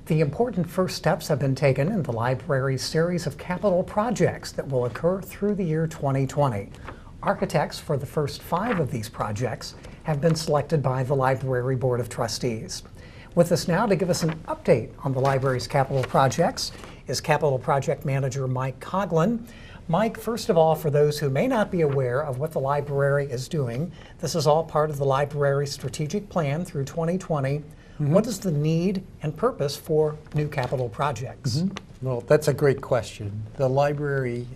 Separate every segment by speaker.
Speaker 1: The important first steps have been taken in the library's series of capital projects that will occur through the year 2020. Architects for the first 5 of these projects have been selected by the Library Board of Trustees. With us now to give us an update on the library's capital projects is Capital Project Manager Mike Coghlan. Mike, first of all, for those who may not be aware of what the library is doing, this is all part of the library's strategic plan through 2020. What is the need and purpose for new capital projects?
Speaker 2: Well, that's a great question. The library,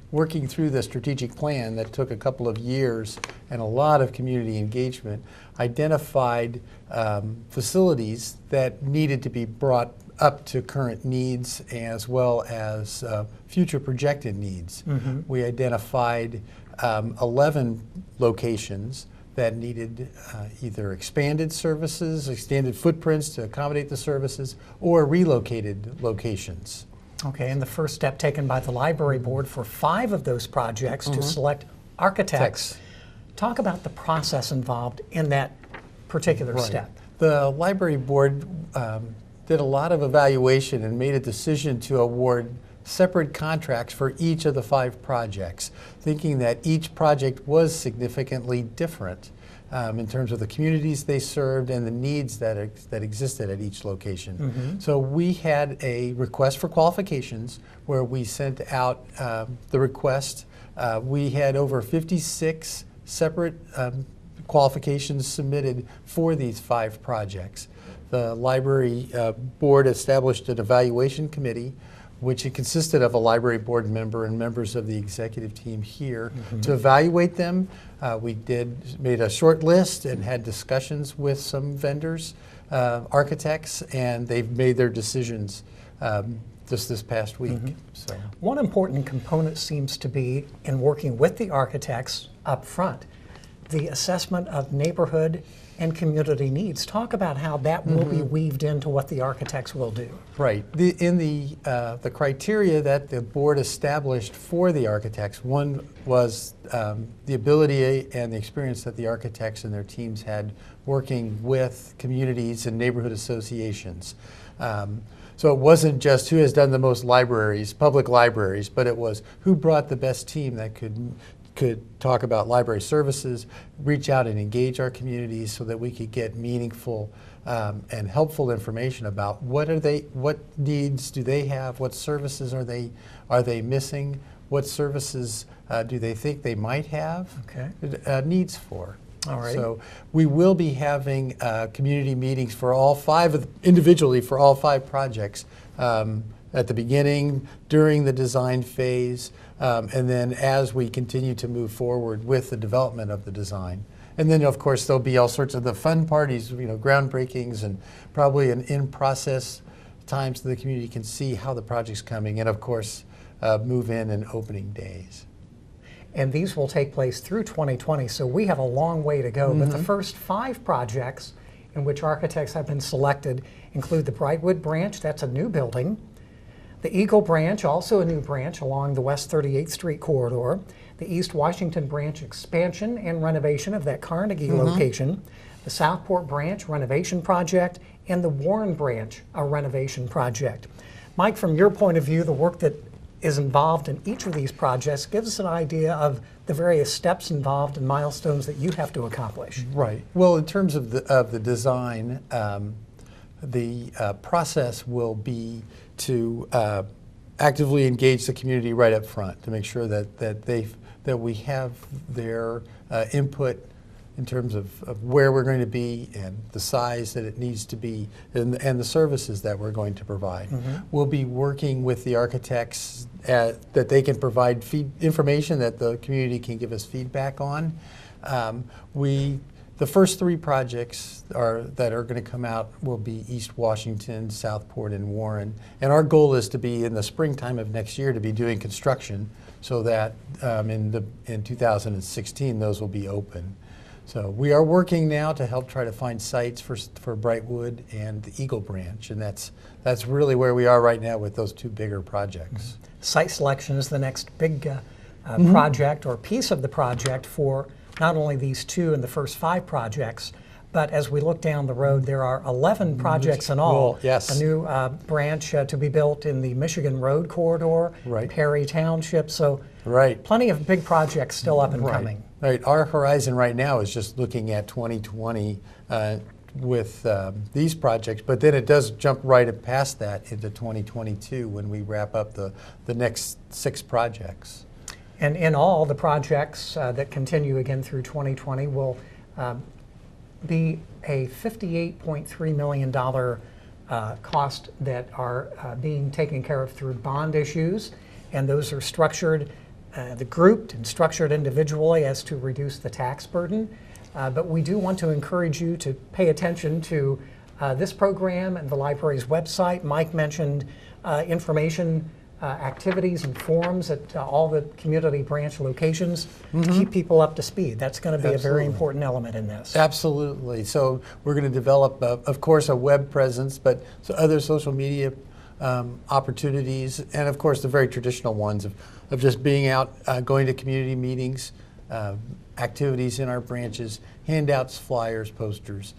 Speaker 2: working through the strategic plan that took a couple of years and a lot of community engagement, identified facilities that needed to be brought up to current needs as well as future projected needs. We identified 11 locations that needed either expanded services, expanded footprints to accommodate the services, or relocated locations.
Speaker 1: Okay, and the first step taken by the library board for 5 of those projects to select architects. Talk about the process involved in that particular step.
Speaker 2: The library board did a lot of evaluation and made a decision to award separate contracts for each of the 5 projects, thinking that each project was significantly different in terms of the communities they served and the needs that existed at each location. So we had a request for qualifications where we sent out the request. We had over 56 separate qualifications submitted for these 5 projects. The library board established an evaluation committee which it consisted of a library board member and members of the executive team here to evaluate them. We made a short list and had discussions with some vendors, architects, and they've made their decisions just this past week. So.
Speaker 1: One important component seems to be in working with the architects up front, the assessment of neighborhood and community needs. Talk about how that will be weaved into what the architects will do.
Speaker 2: Right. In the criteria that the board established for the architects, one was the ability and the experience that the architects and their teams had working with communities and neighborhood associations. So it wasn't just who has done the most libraries, public libraries, but it was who brought the best team that could talk about library services, reach out and engage our communities so that we could get meaningful and helpful information about what needs do they have, what services are they missing, what services do they think they might have needs for.
Speaker 1: All right.
Speaker 2: So we will be having community meetings for all 5 individually for all 5 projects. At the beginning, during the design phase, and then as we continue to move forward with the development of the design. And then, of course, there'll be all sorts of the fun parties, groundbreakings, and probably an in-process time so the community can see how the project's coming, and of course, move-in and opening days.
Speaker 1: And these will take place through 2020, so we have a long way to go. But the first 5 projects in which architects have been selected include the Brightwood branch, that's a new building. The Eagle branch, also a new branch along the West 38th Street corridor. The East Washington branch expansion and renovation of that Carnegie location. The Southport branch renovation project, and the Warren branch, a renovation project. Mike, from your point of view, the work that is involved in each of these projects gives us an idea of the various steps involved and milestones that you have to accomplish.
Speaker 2: Right. Well, in terms of the design, the process will be to actively engage the community right up front to make sure that we have their input in terms of where we're going to be and the size that it needs to be and the services that we're going to provide. We'll be working with the architects that they can provide information that the community can give us feedback on. The first 3 projects that are going to come out will be East Washington, Southport, and Warren. And our goal is to be in the springtime of next year to be doing construction so that in 2016 those will be open. So we are working now to help try to find sites for Brightwood and the Eagle branch, and that's really where we are right now with those 2 bigger projects.
Speaker 1: Site selection is the next big project or piece of the project for not only these 2 and the first 5 projects, But as we look down the road, there are 11 projects in all.
Speaker 2: Well, yes.
Speaker 1: A new branch to be built in the Michigan Road corridor,
Speaker 2: Right.
Speaker 1: Perry Township. So
Speaker 2: Right.
Speaker 1: plenty of big projects still up and coming.
Speaker 2: Right. Our horizon right now is just looking at 2020 with these projects, but then it does jump right past that into 2022 when we wrap up the next 6 projects.
Speaker 1: And in all, the projects that continue again through 2020 will be a $58.3 million cost that are being taken care of through bond issues. And those are structured, grouped and structured individually as to reduce the tax burden. But we do want to encourage you to pay attention to this program and the library's website. Mike mentioned information activities and forums at all the community branch locations to keep people up to speed. That's going to be a very important element in this.
Speaker 2: Absolutely. So we're going to develop, of course, a web presence, but other social media opportunities, and of course the very traditional ones of just being out, going to community meetings, activities in our branches, handouts, flyers, posters.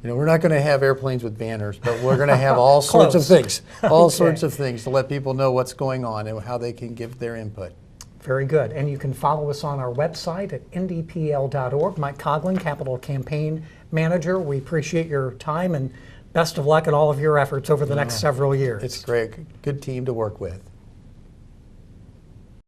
Speaker 2: You know, we're not going to have airplanes with banners, but we're going to have all sorts of things, all sorts of things to let people know what's going on and how they can give their input.
Speaker 1: Very good. And you can follow us on our website at ndpl.org. Mike Coghlan, Capital Campaign Manager. We appreciate your time and best of luck in all of your efforts over the next several years.
Speaker 2: It's great. Good team to work with.